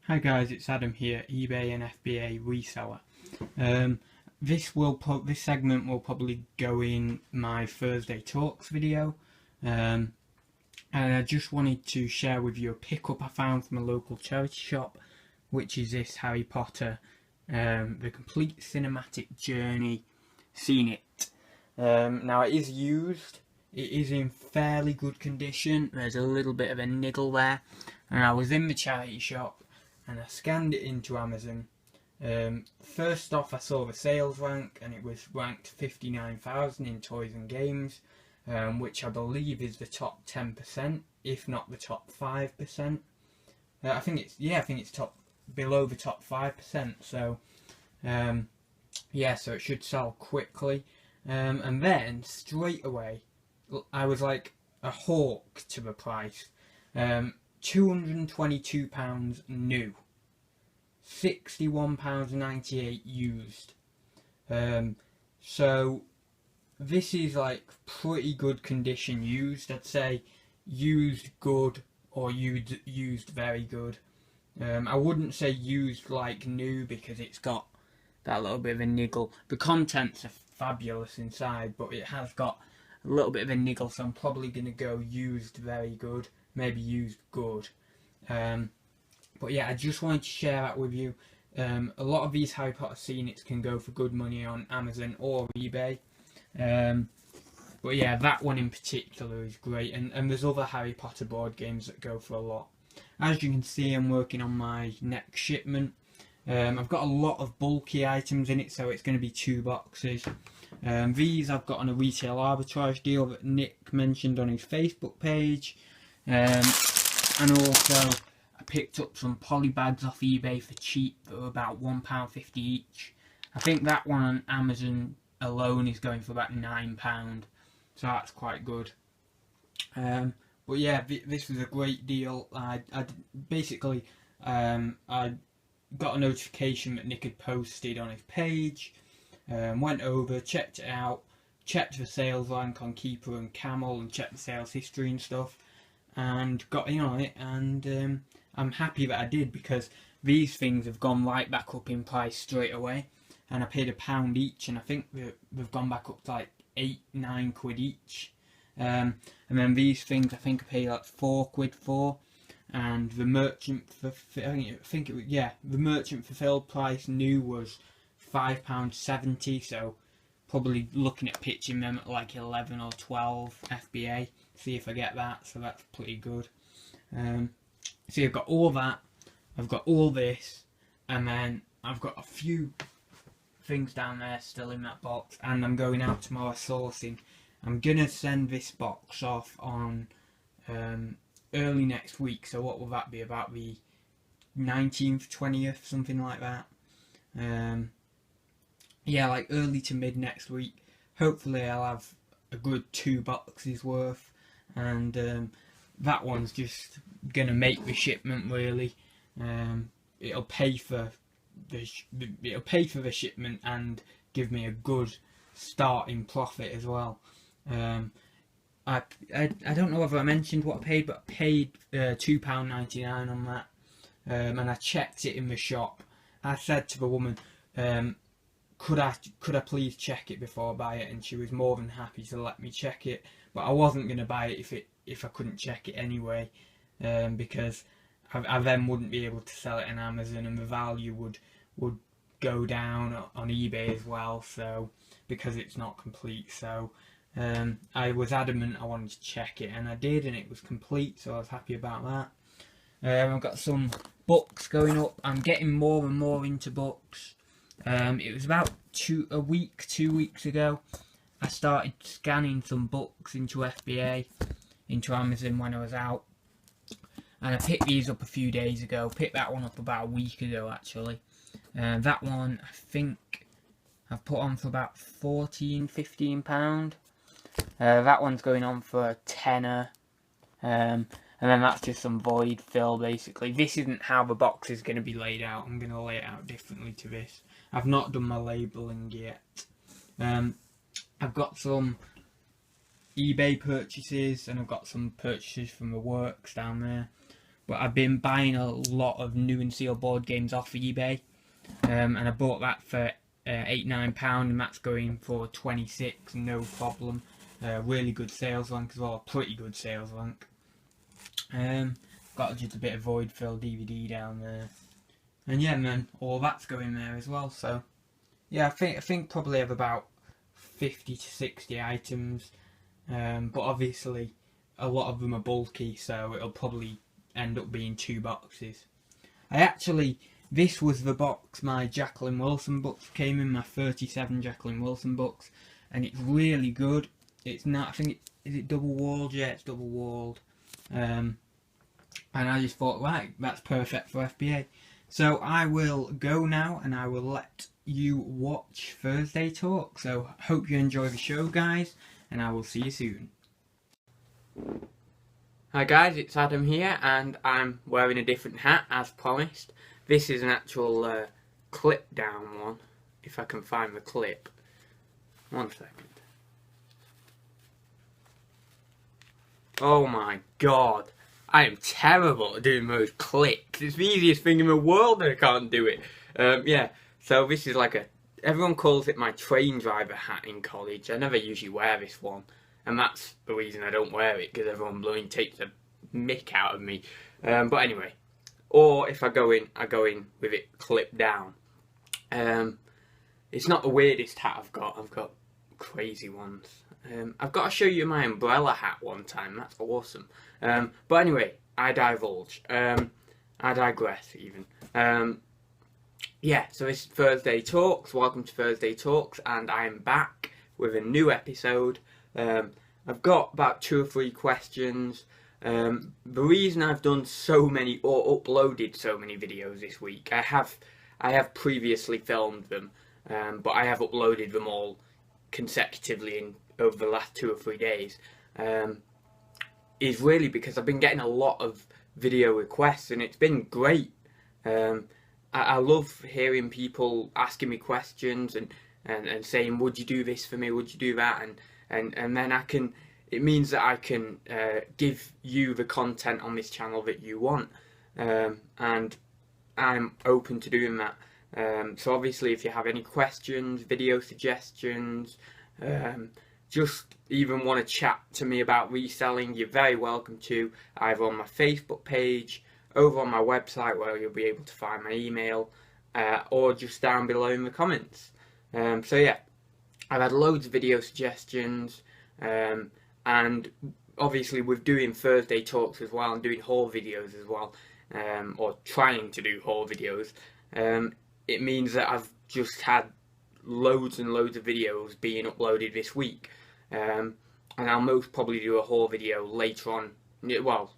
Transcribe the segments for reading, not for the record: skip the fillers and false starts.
Hi guys, it's Adam here, eBay and FBA reseller. This segment will probably go in my Thursday Talks video, and I just wanted to share with you a pickup I found from a local charity shop, which is this Harry Potter, the complete cinematic journey. Seen it. Now it is used. It is in fairly good condition. There's a little bit of a niggle there, and I was in the charity shop and I scanned it into Amazon. First off, I saw the sales rank, and it was ranked 59,000 in toys and games, which I believe is the top 10%, if not the top 5%. I think it's top below the top 5%. So so it should sell quickly. And then straight away, I was like a hawk to the price. £222 new, £61.98 used. So this is like pretty good condition used. I'd say used good or used very good. I wouldn't say used like new because it's got that little bit of a niggle. The contents are fabulous inside, but it has got a little bit of a niggle, so I'm probably going to go used very good, maybe used good. But yeah, I just wanted to share that with you. A lot of these Harry Potter scenics can go for good money on Amazon or eBay. But yeah, that one in particular is great, and there's other Harry Potter board games that go for a lot. As you can see, I'm working on my next shipment. I've got a lot of bulky items in it, so it's going to be 2 boxes. These I've got on a retail arbitrage deal that Nick mentioned on his Facebook page. And also I picked up some poly bags off eBay for cheap. They were about £1.50 each. I think that one on Amazon alone is going for about £9, so that's quite good. But yeah, this was a great deal. I got a notification that Nick had posted on his page, went over, checked it out, checked the sales rank on Keeper and Camel, and checked the sales history and stuff, and got in on it. And I'm happy that I did, because these things have gone right back up in price straight away, and I paid £1 each, and I think they've gone back up to like £8-9 each. And then these things I think I paid like £4 for. And the merchant the merchant fulfilled price new was £5.70, so probably looking at pitching them at like 11 or 12 FBA, see if I get that, so that's pretty good. So I've got all that, I've got all this, and then I've got a few things down there still in that box, and I'm going out tomorrow sourcing. I'm gonna send this box off on early next week, so what will that be, about the 19th, 20th, something like that. Yeah, like early to mid next week. Hopefully I'll have a good 2 boxes worth, and that one's just gonna make the shipment really. It'll pay for the shipment and give me a good starting profit as well. I don't know whether I mentioned what I paid, but I paid £2.99 on that, and I checked it in the shop. I said to the woman, could I please check it before I buy it, and she was more than happy to let me check it. But I wasn't going to buy it if I couldn't check it anyway, because I then wouldn't be able to sell it on Amazon, and the value would go down on eBay as well. So because it's not complete, so. I was adamant I wanted to check it, and I did, and it was complete, so I was happy about that. I've got some books going up. I'm getting more and more into books. It was about 2 weeks ago, I started scanning some books into FBA, into Amazon when I was out, and I picked these up a few days ago. Picked that one up about a week ago actually. That one I think I've put on for about £14-15. That one's going on for a tenner, and then that's just some void fill basically. This isn't how the box is going to be laid out. I'm going to lay it out differently to this. I've not done my labelling yet. I've got some eBay purchases, and I've got some purchases from the works down there. but I've been buying a lot of new and sealed board games off eBay, and I bought that for £8-9, and that's going for 26, no problem. Really good sales rank as well, a pretty good sales rank. Got just a bit of void fill DVD down there, and yeah, man, all that's going there as well. So yeah, I think probably have about 50 to 60 items, but obviously a lot of them are bulky, so it'll probably end up being 2 boxes. This was the box my Jacqueline Wilson books came in, my 37 Jacqueline Wilson books, and it's really good. It's not, I think, is it double walled? Yeah, it's double walled. And I just thought, right, that's perfect for FBA. So I will go now, and I will let you watch Thursday Talk. So hope you enjoy the show, guys, and I will see you soon. Hi guys, it's Adam here, and I'm wearing a different hat as promised. This is an actual clip down one, if I can find the clip. 1 second. Oh my god, I am terrible at doing those clips. It's the easiest thing in the world and I can't do it. Yeah, so this is like everyone calls it my train driver hat in college. I never usually wear this one, and that's the reason I don't wear it, because everyone blowing takes the mick out of me. But anyway, or if I go in with it clipped down. It's not the weirdest hat I've got crazy ones. I've got to show you my umbrella hat one time, that's awesome. But anyway, I divulge. I digress even. Yeah, so it's Thursday Talks. Welcome to Thursday Talks, and I'm back with a new episode. I've got about 2 or 3 questions. The reason I've done so many or uploaded so many videos this week, I have previously filmed them, but I have uploaded them all consecutively over the last 2 or 3 days, is really because I've been getting a lot of video requests, and it's been great. I love hearing people asking me questions and saying, would you do this for me, would you do that, and then it means that I can give you the content on this channel that you want, and I'm open to doing that. So obviously if you have any questions, video suggestions, just even want to chat to me about reselling, you're very welcome to, either on my Facebook page, over on my website where you'll be able to find my email, or just down below in the comments. So yeah, I've had loads of video suggestions, and obviously with doing Thursday Talks as well and doing haul videos as well, or trying to do haul videos, it means that I've just had loads and loads of videos being uploaded this week, and I'll most probably do a haul video later on, well,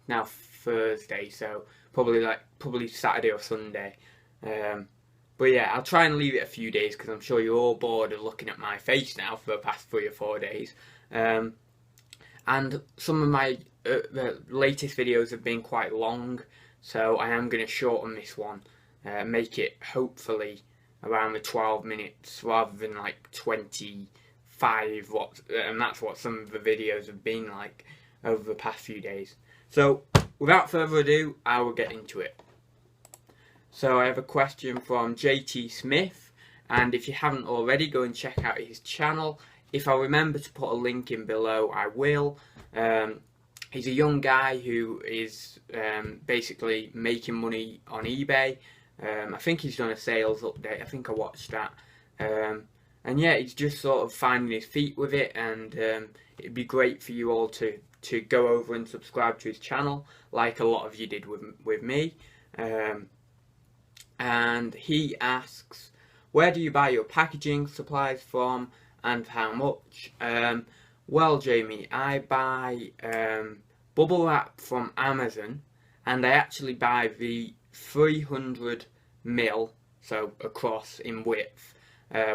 now Thursday, so probably Saturday or Sunday. But yeah, I'll try and leave it a few days, because I'm sure you're all bored of looking at my face now for the past 3 or 4 days. And some of my the latest videos have been quite long, so I am going to shorten this one, make it hopefully around the 12 minutes rather than like 25, and that's what some of the videos have been like over the past few days. So without further ado, I will get into it. So I have a question from JT Smith, and if you haven't already, go and check out his channel. If I remember to put a link in below, I will. He's a young guy who is basically making money on eBay. I think he's done a sales update, I think I watched that. And yeah, he's just sort of finding his feet with it, and it'd be great for you all to go over and subscribe to his channel, like a lot of you did with me. And he asks, where do you buy your packaging supplies from, and how much? Well, Jamie, I buy bubble wrap from Amazon, and I actually buy the 300mm, so across in width,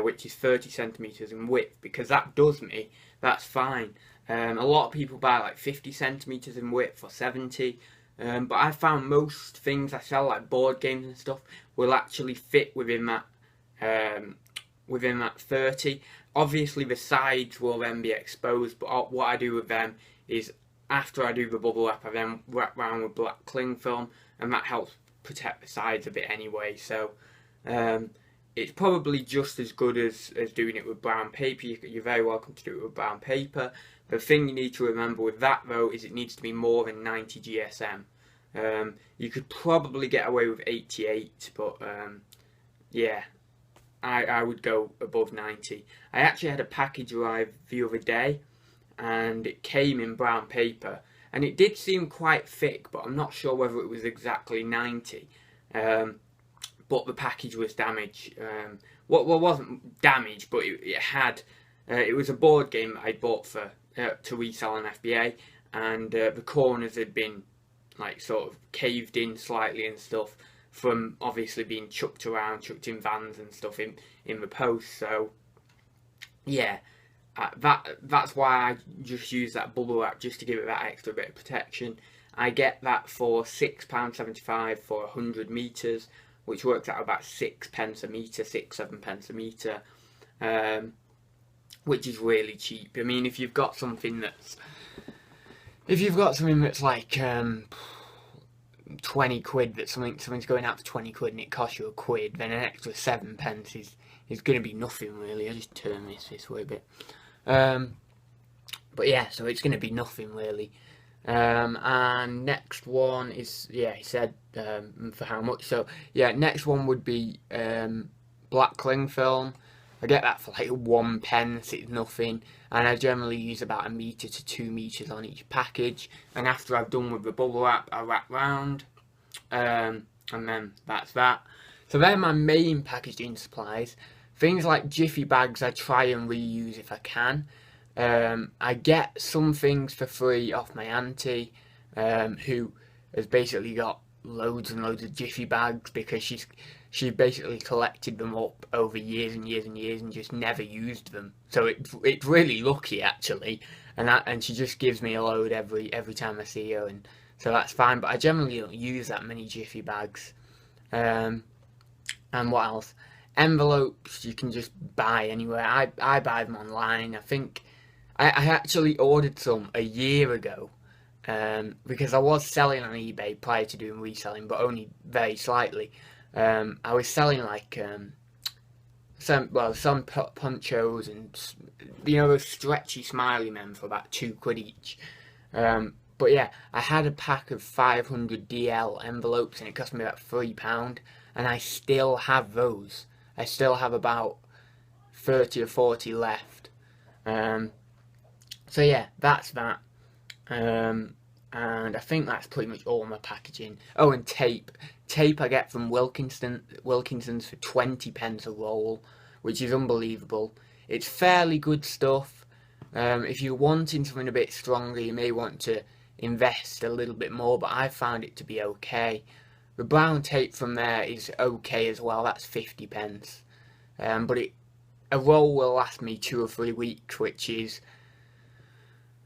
which is 30 centimeters in width, because that does me. That's fine. A lot of people buy like 50 centimeters in width or 70. But I found most things I sell, like board games and stuff, will actually fit within that 30. Obviously the sides will then be exposed, but what I do with them is after I do the bubble wrap, I then wrap round with black cling film, and that helps protect the sides a bit anyway. So it's probably just as good as doing it with brown paper. You're very welcome to do it with brown paper. The thing you need to remember with that though is it needs to be more than 90 GSM. You could probably get away with 88, but yeah, I would go above 90. I actually had a package arrive the other day, and it came in brown paper, and it did seem quite thick, but I'm not sure whether it was exactly 90. But the package was damaged. Well, wasn't damaged, but it had. It was a board game that I bought for to resell on FBA, and the corners had been like sort of caved in slightly and stuff from obviously being chucked around, chucked in vans and stuff in the post. So yeah, that's why I just use that bubble wrap, just to give it that extra bit of protection. I get that for £6.75 for 100 metres, which works out about 6 pence a metre, 6-7 pence a metre, which is really cheap. I mean, if you've got something that's like 20 quid, that something's going out for 20 quid and it costs you £1, then an extra 7 pence is going to be nothing really. I just turn this way a bit. But yeah, so it's going to be nothing really. And next one is, yeah, he said for how much. So yeah, next one would be black cling film. I get that for like 1 pence, it's nothing, and I generally use about 1 metre to 2 metres on each package, and after I've done with the bubble wrap, I wrap round, and then that's that. So they're my main packaging supplies. Things like jiffy bags I try and reuse if I can. I get some things for free off my auntie, who has basically got loads and loads of jiffy bags because she basically collected them up over years and years and years and just never used them. So it's really lucky actually, and she just gives me a load every time I see her, and so that's fine. But I generally don't use that many jiffy bags. And what else? Envelopes you can just buy anywhere. I buy them online. I think I actually ordered some a year ago. Because I was selling on eBay prior to doing reselling, but only very slightly. I was selling like some ponchos and, you know, those stretchy smiley men for about £2 each. But yeah, I had a pack of 500 DL envelopes and it cost me about £3, and I still have those. I still have about 30 or 40 left. So yeah, that's that. And I think that's pretty much all my packaging. Oh, and tape. Tape I get from Wilkinson's for 20 pence a roll, which is unbelievable. It's fairly good stuff. If you're wanting something a bit stronger, you may want to invest a little bit more, but I found it to be okay. The brown tape from there is okay as well. That's 50 pence. But a roll will last me 2 or 3 weeks, which is,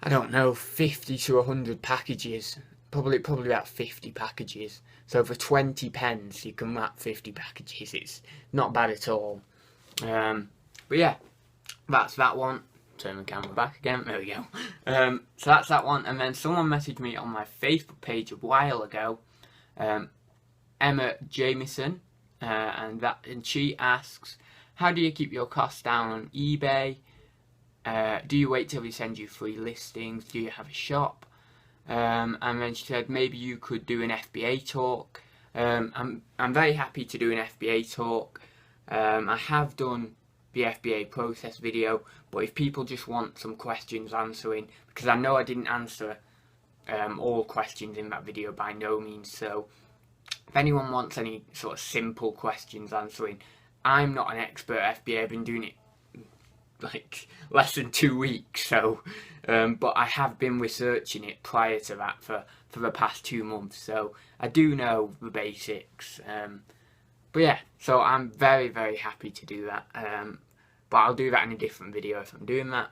I don't know, 50 to 100 packages. Probably about 50 packages. So for 20 pence, you can wrap 50 packages. It's not bad at all. But yeah, that's that one. Turn the camera back again. There we go. So that's that one. And then someone messaged me on my Facebook page a while ago, Emma Jamieson, and she asks, how do you keep your costs down on eBay? Do you wait till they send you free listings? Do you have a shop? And then she said maybe you could do an FBA talk. I'm very happy to do an FBA talk. I have done the FBA process video, but if people just want some questions answering, because I know I didn't answer all questions in that video by no means, so if anyone wants any sort of simple questions answering, I'm not an expert at FBA. I've been doing it like less than 2 weeks, so but I have been researching it prior to that for the past 2 months, so I do know the basics. But yeah, so I'm very, very happy to do that, but I'll do that in a different video if I'm doing that.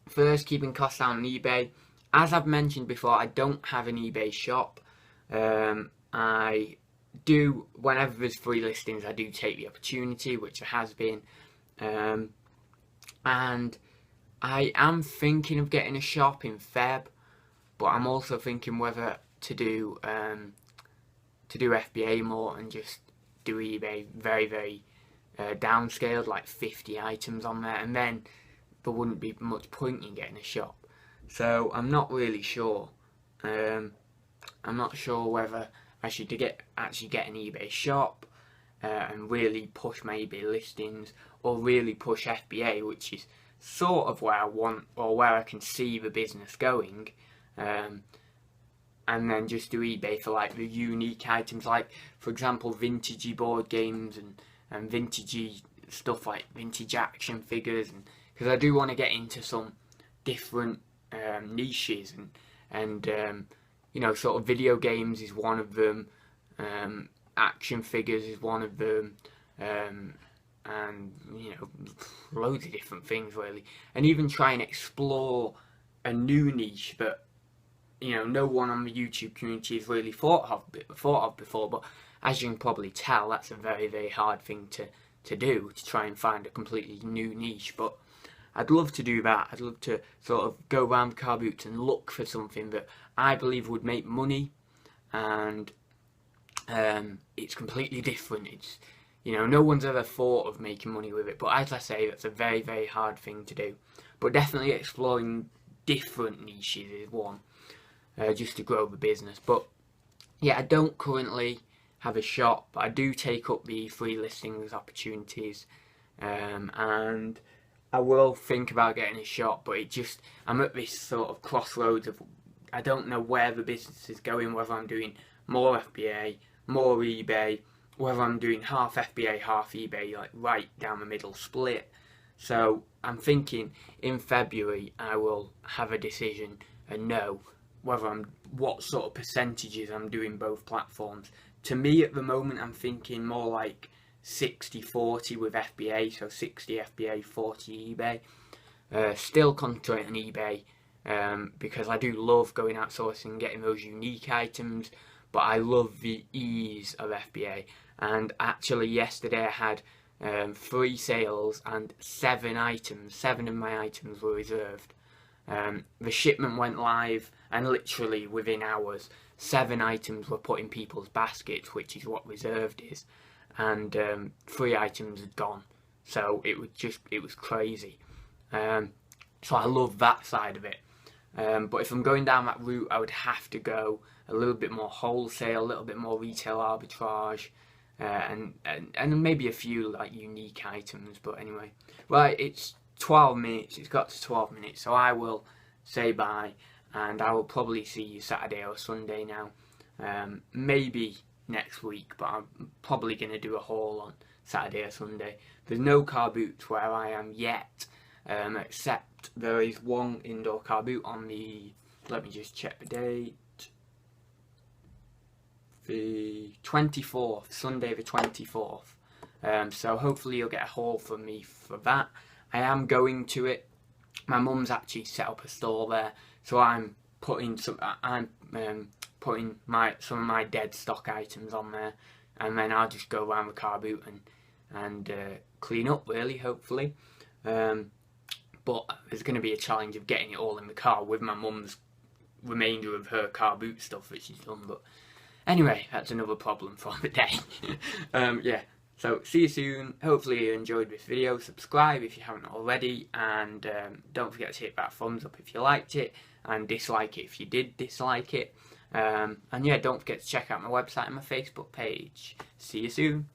First, keeping costs down on eBay. As I've mentioned before, I don't have an eBay shop. I do, whenever there's free listings, I do take the opportunity, which there has been, and I am thinking of getting a shop in Feb, but I'm also thinking whether to do FBA more and just do eBay very downscaled, like 50 items on there, and then there wouldn't be much point in getting a shop. So I'm not really sure. I'm not sure whether I should actually get an eBay shop and really push my eBay listings, or really push FBA, which is sort of where I want, or where I can see the business going, and then just do eBay for like the unique items, like for example vintagey board games and vintagey stuff like vintage action figures, and because I do want to get into some different niches, and you know, sort of video games is one of them, action figures is one of them, and you know, loads of different things really, and even try and explore a new niche that, you know, no one on the YouTube community has really thought of before. But as you can probably tell, that's a very hard thing to do, to try and find a completely new niche. But I'd love to do that. I'd love to sort of go around the car boots and look for something that I believe would make money, and it's completely different. It's, you know, no one's ever thought of making money with it, but as I say, that's a very hard thing to do. But definitely exploring different niches is one, just to grow the business. But yeah, I don't currently have a shop, but I do take up the free listings opportunities, and I will think about getting a shop, but I'm at this sort of crossroads of, I don't know where the business is going, whether I'm doing more FBA, more eBay, whether I'm doing half FBA, half eBay, like right down the middle split. So I'm thinking in February I will have a decision and know what sort of percentages I'm doing both platforms. To me at the moment I'm thinking more like 60-40 with FBA, so 60 FBA, 40 eBay. Still concentrate on eBay, because I do love going outsourcing and getting those unique items, but I love the ease of FBA. And actually yesterday I had 3 sales and 7 of my items were reserved. The shipment went live, and literally within hours 7 items were put in people's baskets, which is what reserved is, and 3 items had gone. So it was crazy. So I love that side of it. But if I'm going down that route, I would have to go a little bit more wholesale, a little bit more retail arbitrage, and maybe a few like unique items. But anyway, right, it's 12 minutes. It's got to 12 minutes, so I will say bye, and I will probably see you Saturday or Sunday now. Maybe next week, but I'm probably going to do a haul on Saturday or Sunday. There's no car boots where I am yet, except there is one indoor car boot on the, let me just check the date, the 24th, Sunday the 24th. So hopefully you'll get a haul from me for that. I am going to it. My mum's actually set up a store there, so I'm putting some of my dead stock items on there, and then I'll just go around the car boot and clean up really, hopefully. But there's going to be a challenge of getting it all in the car with my mum's remainder of her car boot stuff that she's done. But anyway, that's another problem for the day. Yeah, so see you soon. Hopefully you enjoyed this video. Subscribe if you haven't already, and don't forget to hit that thumbs up if you liked it, and dislike it if you did dislike it. And yeah, don't forget to check out my website and my Facebook page. See you soon.